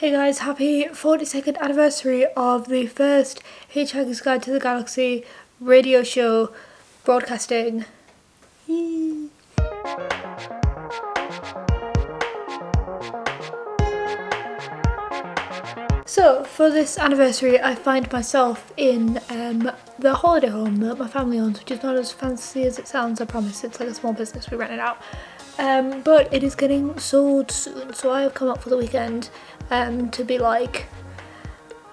Hey guys, happy 42nd anniversary of the first Hitchhiker's Guide to the Galaxy radio show broadcasting. Yee. So, for this anniversary, I find myself in the holiday home that my family owns, which is not as fancy as it sounds, I promise. It's like a small business, we rent it out. But it is getting sold soon, so I have come up for the weekend to be like,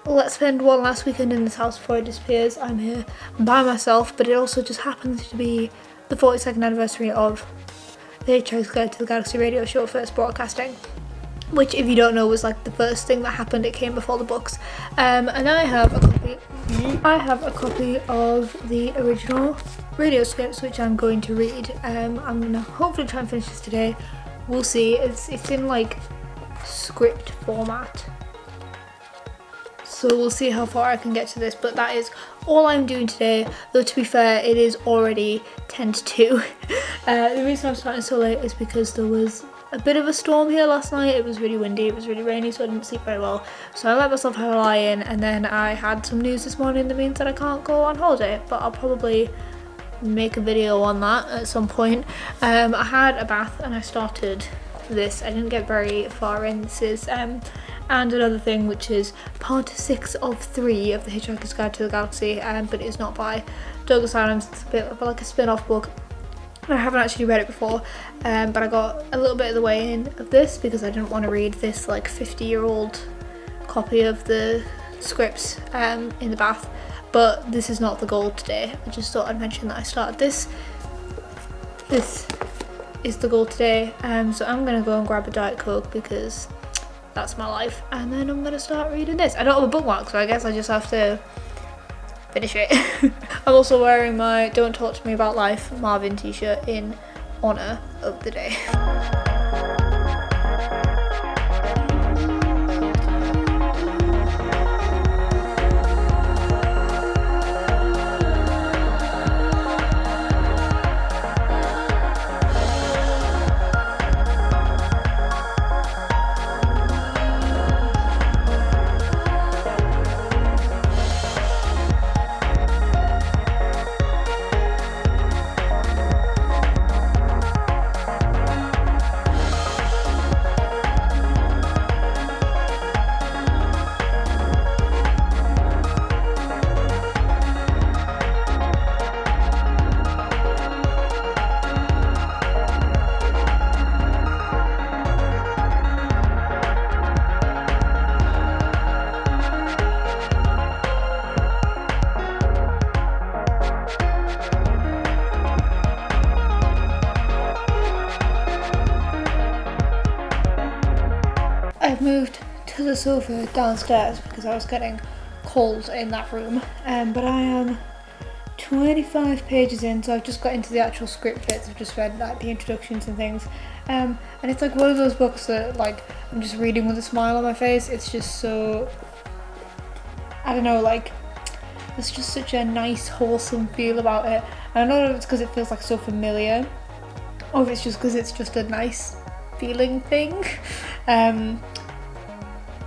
let's spend one last weekend in this house before it disappears. I'm here by myself, but it also just happens to be the 42nd anniversary of the Hitchhiker's Guide to the Galaxy radio show first broadcasting, which, if you don't know, was like the first thing that happened. It came before the books. And I have a copy of the original radio scripts, which I'm going to read. I'm gonna hopefully try and finish this today. We'll see. It's in like script format, so we'll see how far I can get to this, but that is all I'm doing today, though to be fair it is already 10 to 2. The reason I'm starting so late is because there was a bit of a storm here last night. It was really windy, it was really rainy, so I didn't sleep very well, so I let myself have a lie in, and then I had some news this morning that means that I can't go on holiday, but I'll probably make a video on that at some point. I had a bath and I started this. I didn't get very far in. This is and another thing, which is part 6 of 3 of the Hitchhiker's Guide to the Galaxy, but it's not by Douglas Adams. It's a bit of like a spin-off book. I haven't actually read it before, but I got a little bit of the way in of this because I didn't want to read this like 50-year-old copy of the scripts in the bath. But this is not the goal today. I just thought I'd mention that I started this. This is the goal today, so I'm gonna go and grab a Diet Coke because that's my life, and then I'm gonna start reading this. I don't have a bookmark, so I guess I just have to finish it. I'm also wearing my Don't Talk to Me About Life Marvin t-shirt in honour of the day. I've moved to the sofa downstairs because I was getting cold in that room, but I am 25 pages in, so I've just got into the actual script bits. I've just read like the introductions and things, and it's like one of those books that like I'm just reading with a smile on my face. It's just so, I don't know, like there's just such a nice wholesome feel about it. And I don't know if it's because it feels like so familiar, or if it's just because it's just a nice feeling thing.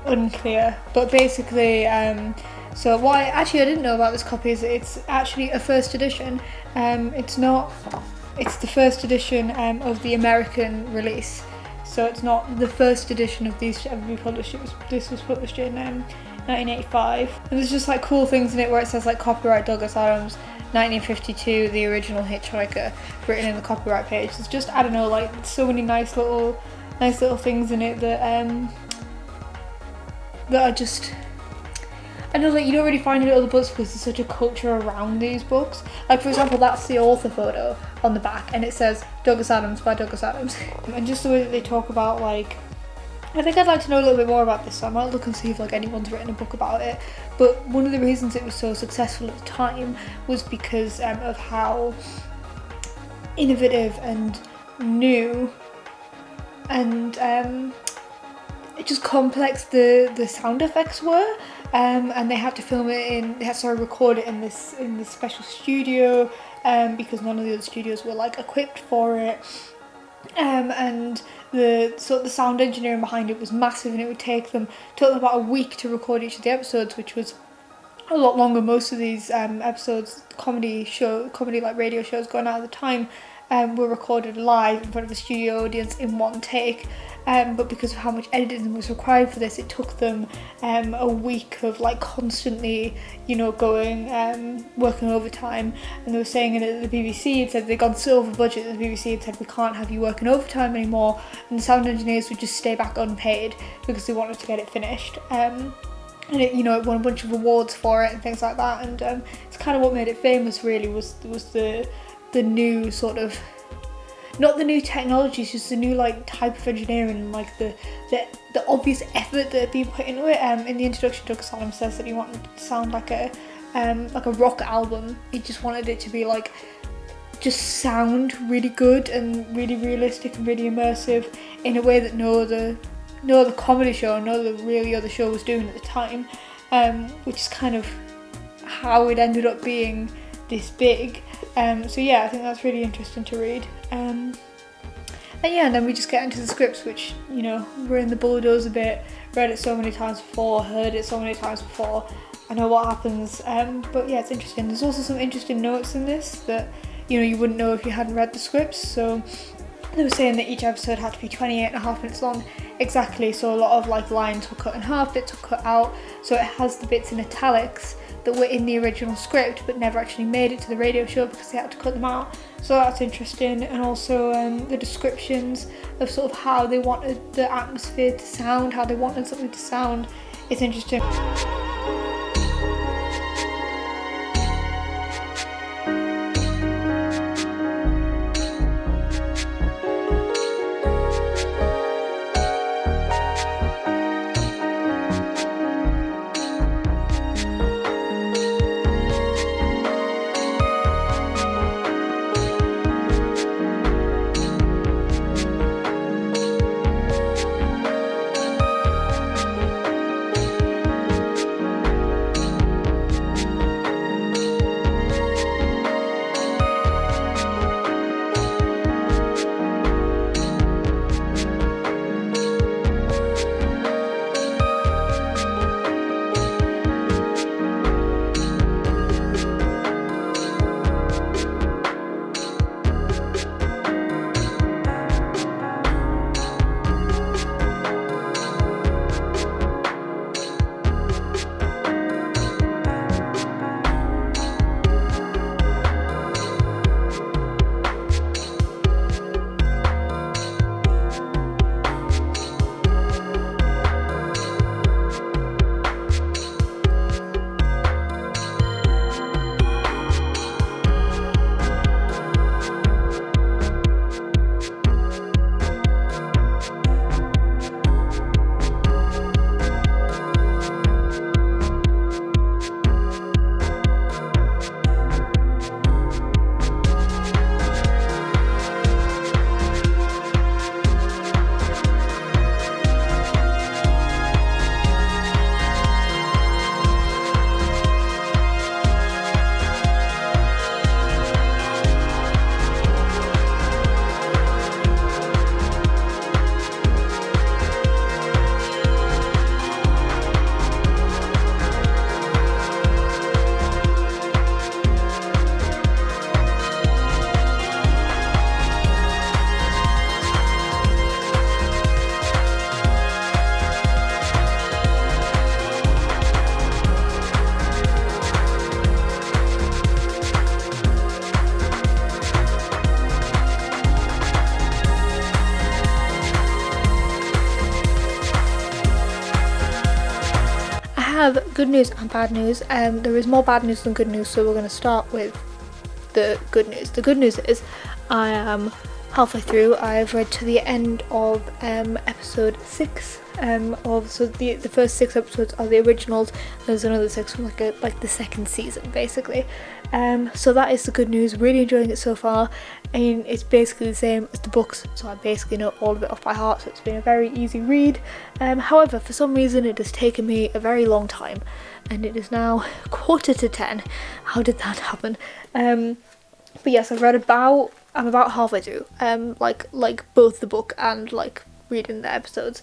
Unclear, but basically so what I didn't know about this copy is it's actually a first edition. It's the first edition of the American release, so it's not the first edition of these ever be published. This was published in 1985, and there's just like cool things in it where it says like copyright Douglas Adams 1952, the original Hitchhiker, written in the copyright page. There's just, I don't know, like so many nice little things in it that are just, I know, like you don't really find it in other books because there's such a culture around these books. Like for example, that's the author photo on the back, and it says Douglas Adams by Douglas Adams. And just the way that they talk about, like, I think I'd like to know a little bit more about this, so I might look and see if like anyone's written a book about it. But one of the reasons it was so successful at the time was because of how innovative and new and just complex the sound effects were, and they had to record it in this special studio, because none of the other studios were like equipped for it. and the sound engineering behind it was massive, and it would took them about a week to record each of the episodes, which was a lot longer. Most of these episodes, comedy like radio shows going out at the time, were recorded live in front of a studio audience in one take. But because of how much editing was required for this, it took them a week of like constantly, going, working overtime. And they were saying in it that the BBC had said they'd gone so over budget that the BBC had said, we can't have you working overtime anymore, and the sound engineers would just stay back unpaid because they wanted to get it finished. And it, it won a bunch of awards for it and things like that. And it's kind of what made it famous, really, was the new sort of, not the new technologies, just the new like type of engineering and like the obvious effort that people put into it. In the introduction, Doug Salem says that he wanted it to sound like a rock album. He just wanted it to be like, just sound really good and really realistic and really immersive in a way that no other comedy show, no other really other show was doing at the time, which is kind of how it ended up being this big. So yeah, I think that's really interesting to read. And then we just get into the scripts, which, we're in the bulldoze a bit, read it so many times before, heard it so many times before, I know what happens. But yeah, it's interesting. There's also some interesting notes in this that, you wouldn't know if you hadn't read the scripts. So they were saying that each episode had to be 28.5 minutes long exactly, so a lot of like lines were cut in half, bits were cut out, so it has the bits in italics that were in the original script but never actually made it to the radio show because they had to cut them out. So that's interesting. And also the descriptions of sort of how they wanted the atmosphere to sound, how they wanted something to sound, it's interesting. have good news and bad news. There is more bad news than good news, so we're going to start with the good news. The good news is I am halfway through. I've read to the end of episode 6 so the first 6 episodes are the originals. There's another 6 from like the second season basically. So that is the good news. Really enjoying it so far. I mean, it's basically the same as the books, so I basically know all of it off by heart, so it's been a very easy read. However, for some reason it has taken me a very long time, and it is now 9:45. How did that happen? But yes, I'm about halfway through, like both the book and like reading the episodes.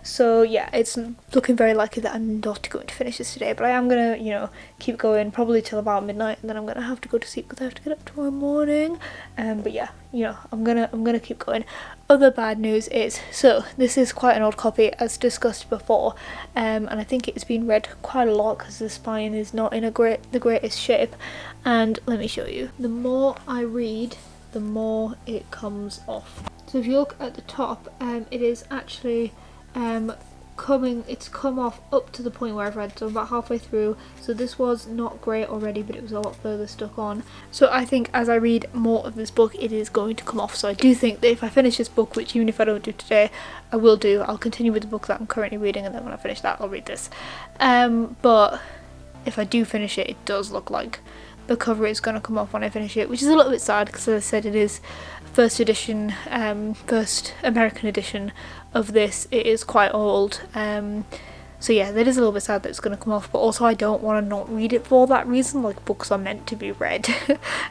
So yeah, it's looking very likely that I'm not going to finish this today, but I am gonna, you know, keep going probably till about midnight, and then I'm gonna have to go to sleep because I have to get up tomorrow morning. But yeah, you know, I'm gonna keep going. Other bad news is, so this is quite an old copy as discussed before, and I think it's been read quite a lot because the spine is not in the greatest shape. And let me show you. The more I read, the more it comes off. So if you look at the top, it is actually it's come off up to the point where I've read, so about halfway through. So this was not great already, but it was a lot further stuck on. So I think as I read more of this book, it is going to come off. So I do think that if I finish this book, which even if I don't do today, I will do, I'll continue with the book that I'm currently reading, and then when I finish that, I'll read this. But if I do finish it, it does look like the cover is going to come off when I finish it, which is a little bit sad because, as I said, it is first edition, first American edition of this. It is quite old, so yeah, that is a little bit sad that it's going to come off, but also I don't want to not read it for that reason. Like, books are meant to be read.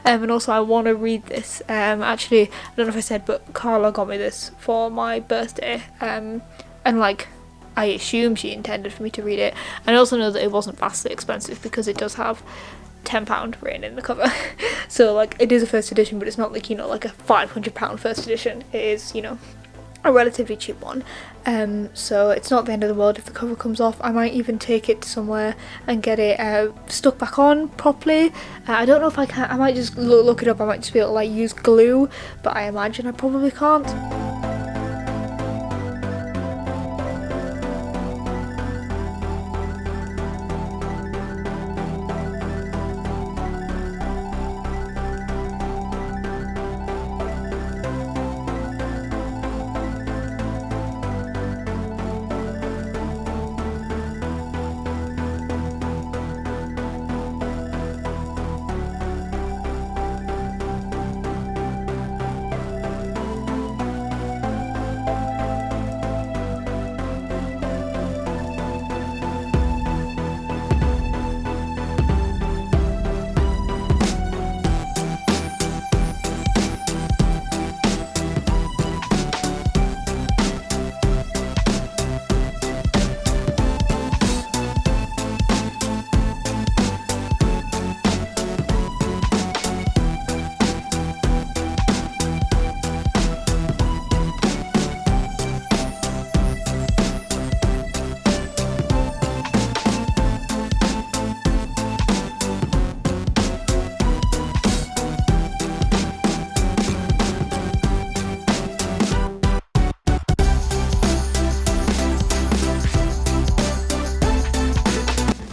And also I want to read this. Actually, I don't know if I said, but Carla got me this for my birthday, and like, I assume she intended for me to read it. And I also know that it wasn't vastly expensive because it does have £10 written in the cover. So like, it is a first edition, but it's not like, you know, like a £500 first edition. It is, you know, a relatively cheap one. So it's not the end of the world if the cover comes off. I might even take it somewhere and get it stuck back on properly. I don't know if I can. I might just look it up. I might just be able to like use glue, but I imagine I probably can't.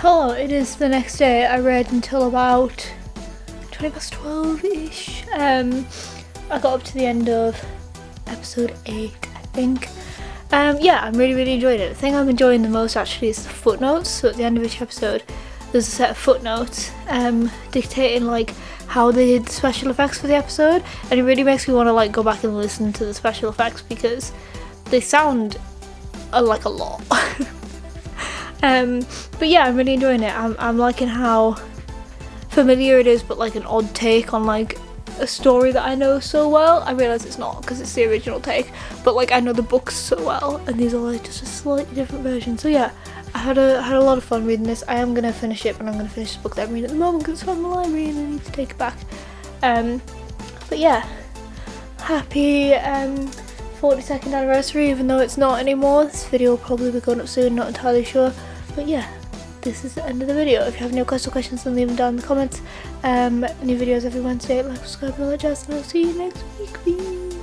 Hello, it is the next day. I read until about 12ish. I got up to the end of episode 8, I think. Yeah, I'm really enjoying it. The thing I'm enjoying the most actually is the footnotes. So at the end of each episode, there's a set of footnotes dictating like how they did the special effects for the episode, and it really makes me want to like go back and listen to the special effects because they sound like a lot. But yeah, I'm really enjoying it. I'm liking how familiar it is, but like an odd take on like a story that I know so well. I realise it's not because it's the original take, but like I know the books so well, and these are like just a slightly different version. So yeah, I had a lot of fun reading this. I am gonna finish it, but I'm gonna finish the book that I'm reading at the moment because it's from the library and I need to take it back. But yeah, happy 42nd anniversary, even though it's not anymore. This video will probably be going up soon, not entirely sure. But yeah, this is the end of the video. If you have any questions, then leave them down in the comments. New videos every Wednesday. Like, subscribe, and all that jazz, and I'll see you next week. Bye.